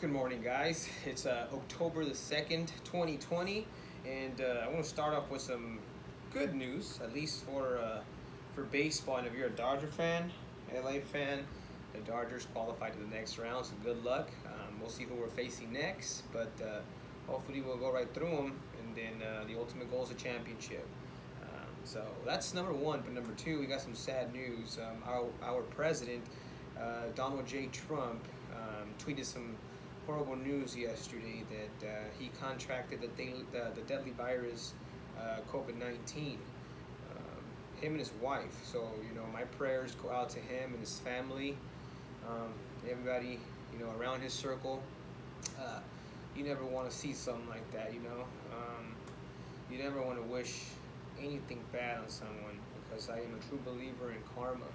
Good morning, guys. It's October the 2nd, 2020, and I want to start off with some good news, at least for baseball. And if you're a Dodger fan, LA fan, the Dodgers qualified to the next round, so good luck. We'll see who we're facing next, but hopefully we'll go right through them, and then the ultimate goal is a championship. So that's number one. But number two, we got some sad news. Our president, Donald J. Trump, tweeted some horrible news yesterday that he contracted the deadly virus, COVID-19. Him and his wife. So my prayers go out to him and his family, everybody around his circle. Uh, you never want to see something like that. You never want to wish anything bad on someone because I am a true believer in karma.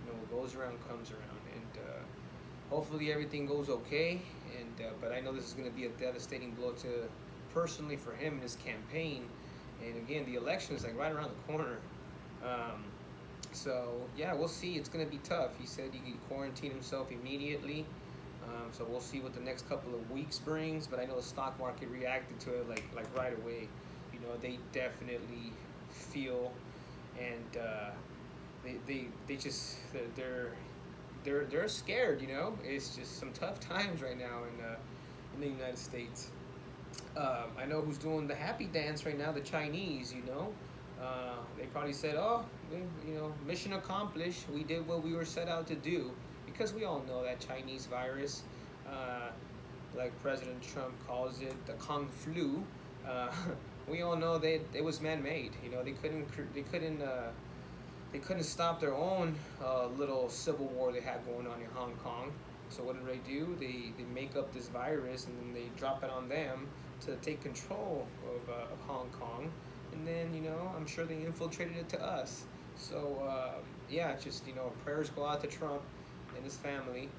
What goes around comes around, and hopefully everything goes okay. And but I know this is going to be a devastating blow to personally for him and his campaign. And again, the election is like right around the corner. Um, so yeah, we'll see. It's going to be tough. He said he could quarantine himself immediately. So we'll see what the next couple of weeks brings. But I know the stock market reacted to it like right away. They definitely feel, and they just they're scared. It's just some tough times right now in the United States. I know who's doing the happy dance right now. The Chinese. They probably said, "Oh, mission accomplished. We did what we were set out to do." Because we all know that Chinese virus, like President Trump calls it, the Kung flu. Uh, we all know that it was man-made. They couldn't stop their own little civil war they had going on in Hong Kong. So what do? They make up this virus and then they drop it on them to take control of Hong Kong. And then I'm sure they infiltrated it to us. So yeah, just prayers go out to Trump and his family.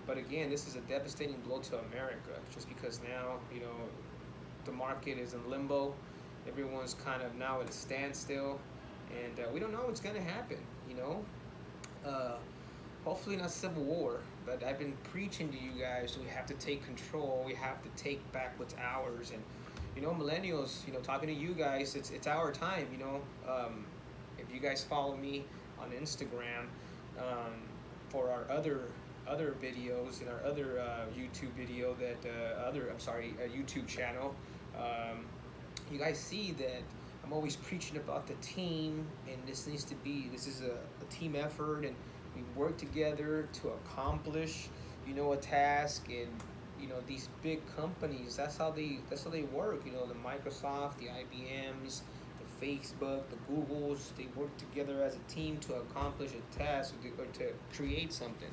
But again, this is a devastating blow to America, just because now the market is in limbo. Everyone's kind of now at a standstill, and we don't know what's gonna happen. Uh, Hopefully not civil war, but I've been preaching to you guys. We have to take control. We have to take back what's ours, and millennials. Talking to you guys, it's our time. If you guys follow me on Instagram, for our other videos and our other YouTube video YouTube channel, you guys see that I'm always preaching about the team, and this is a team effort, and we work together to accomplish a task. And these big companies, that's how they work. The Microsoft, the IBMs, the Facebook, the Googles, they work together as a team to accomplish a task or to create something.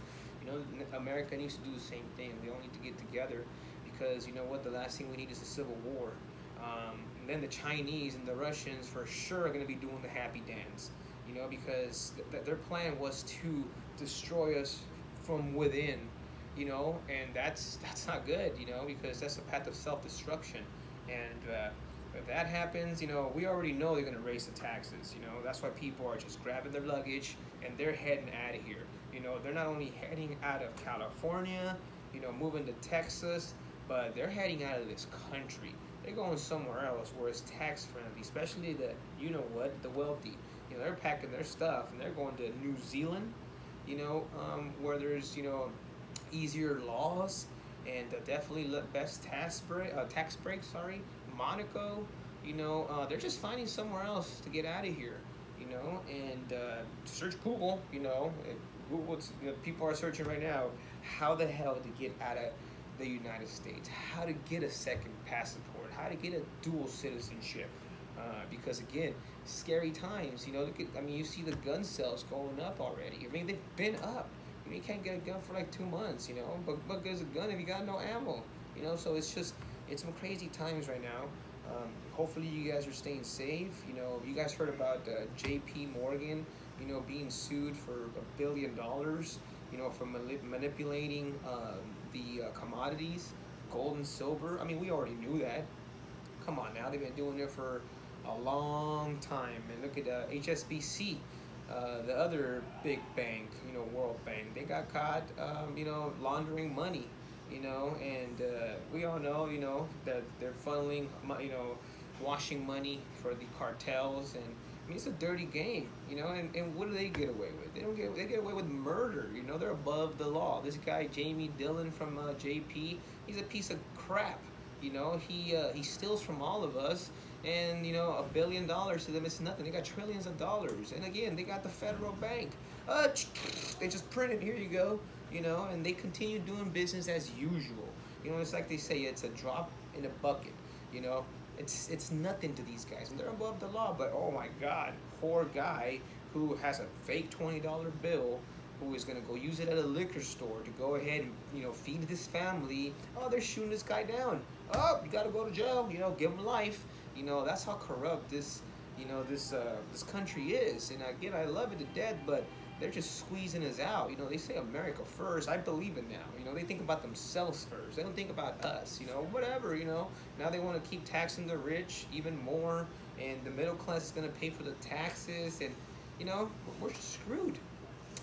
America needs to do the same thing. We all need to get together, because the last thing we need is a civil war. And then the Chinese and the Russians for sure are going to be doing the happy dance, because their plan was to destroy us from within, and that's not good, because that's a path of self-destruction. And if that happens, we already know they're going to raise the taxes. That's why people are just grabbing their luggage and they're heading out of here. They're not only heading out of California, moving to Texas, but they're heading out of this country. They're going somewhere else where it's tax friendly, especially the the wealthy. They're packing their stuff and they're going to New Zealand, where there's easier laws and definitely best tax breaks. Sorry, Monaco. They're just finding somewhere else to get out of here. And search Google. Google. People are searching right now. How the hell to get out of the United States? How to get a second passport? How to get a dual citizenship? Because again, scary times. You see the gun sales going up already. They've been up. You can't get a gun for like 2 months. But what good is a gun if you got no ammo? So it's some crazy times right now. Hopefully you guys are staying safe. You guys heard about J.P. Morgan, being sued for $1 billion, for manipulating the commodities, gold and silver. We already knew that. Come on now, they've been doing it for a long time. And look at HSBC, the other big bank, World Bank. They got caught, laundering money. and we all know, that they're funneling, washing money for the cartels, and I mean it's a dirty game, and what do they get away with? They get away with murder, they're above the law. This guy Jamie Dillon from JP, he's a piece of crap. He steals from all of us, and $1 billion to them is nothing. They got trillions of dollars, and again, they got the federal bank. They just printed. Here you go. And they continue doing business as usual. It's like they say, it's a drop in a bucket. It's nothing to these guys, and they're above the law. But oh my God, poor guy who has a fake $20 bill, who is going to go use it at a liquor store to go ahead and feed his family. Oh, they're shooting this guy down. Oh, you got to go to jail. Give him life. That's how corrupt this country is. And again, I love it to death, but they're just squeezing us out. They say America first. I believe it now. They think about themselves first. They don't think about us. Whatever. Now they want to keep taxing the rich even more, and the middle class is going to pay for the taxes, and we're just screwed.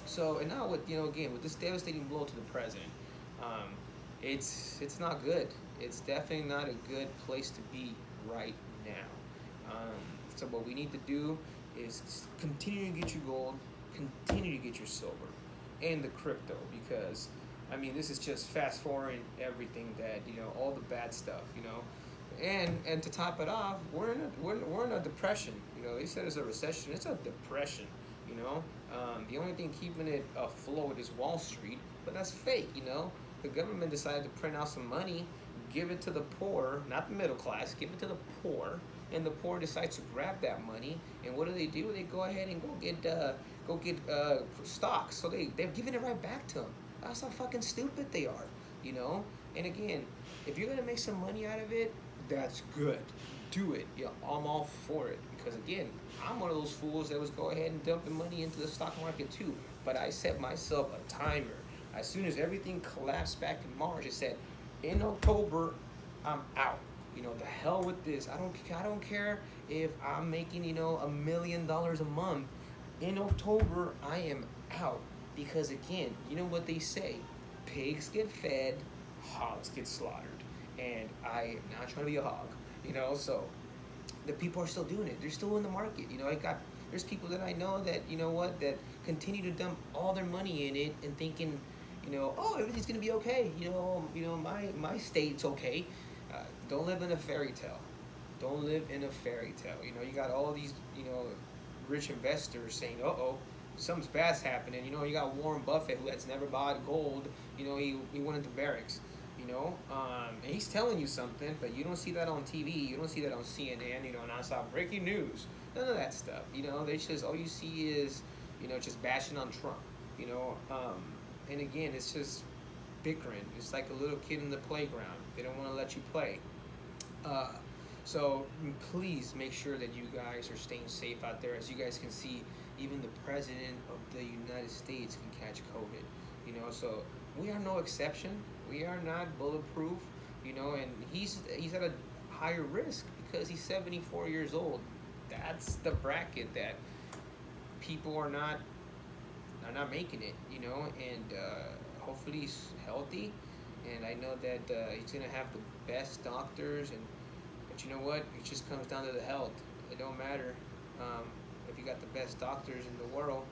So, and now with again with this devastating blow to the president, it's not good. It's definitely not a good place to be right now. So what we need to do is continue to get your gold, continue to get your silver, and the crypto, because I mean this is just fast forwarding everything that all the bad stuff, and to top it off, we're in a depression. They said it's a recession. It's a depression. The only thing keeping it afloat is Wall Street, but that's fake. The government decided to print out some money, give it to the poor, not the middle class, give it to the poor, and the poor decides to grab that money. And what do? They go ahead and go get stocks. So they're giving it right back to them. That's how fucking stupid they are. And again, if you're gonna make some money out of it, that's good. Do it. I'm all for it, because again, I'm one of those fools that was go ahead and dump the money into the stock market too. But I set myself a timer. As soon as everything collapsed back in March, I said, in October, I'm out. The hell with this. I don't care if I'm making $1 million a month. In October, I am out, because again, you know what they say: pigs get fed, hogs get slaughtered, and I am not trying to be a hog. So the people are still doing it. They're still in the market. There's people that I know that that continue to dump all their money in it and thinking, oh, everything's gonna be okay. My state's okay. Don't live in a fairy tale. Don't live in a fairy tale. You got all these rich investors saying, uh-oh, something's bad's happening. You got Warren Buffett, who has never bought gold. He went into barracks. And he's telling you something, but you don't see that on TV. You don't see that on CNN. Nonstop breaking news. None of that stuff. They just, all you see is, just bashing on Trump. And again, it's just bickering. It's like a little kid in the playground. They don't want to let you play. So please make sure that you guys are staying safe out there. As you guys can see, even the president of the United States can catch COVID. So we are no exception. We are not bulletproof. And he's at a higher risk because he's 74 years old. That's the bracket that people are not making it. And hopefully he's healthy. And I know that he's gonna have the best doctors, but you know what? It just comes down to the health. It don't matter if you got the best doctors in the world.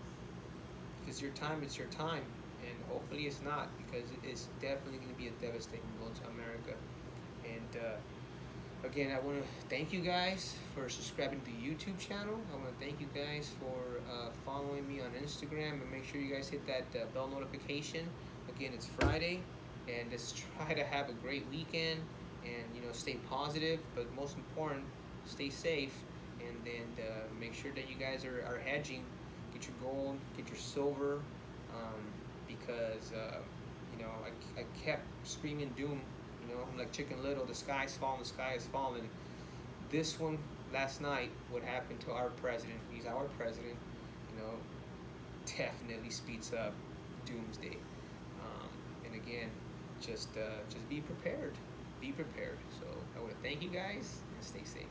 If it's your time, it's your time, and hopefully it's not, because it's definitely going to be a devastating blow to America. And again, I want to thank you guys for subscribing to the YouTube channel. I want to thank you guys for following me on Instagram, and make sure you guys hit that bell notification. Again, it's Friday, and let's try to have a great weekend, and stay positive, but most important, stay safe. And then make sure that you guys are hedging. Get your gold, get your silver, because I kept screaming doom. I'm like Chicken Little. The sky's falling. The sky is falling. This one last night, what happened to our president? He's our president. Definitely speeds up doomsday. And again, just be prepared. Be prepared. So I want to thank you guys, and stay safe.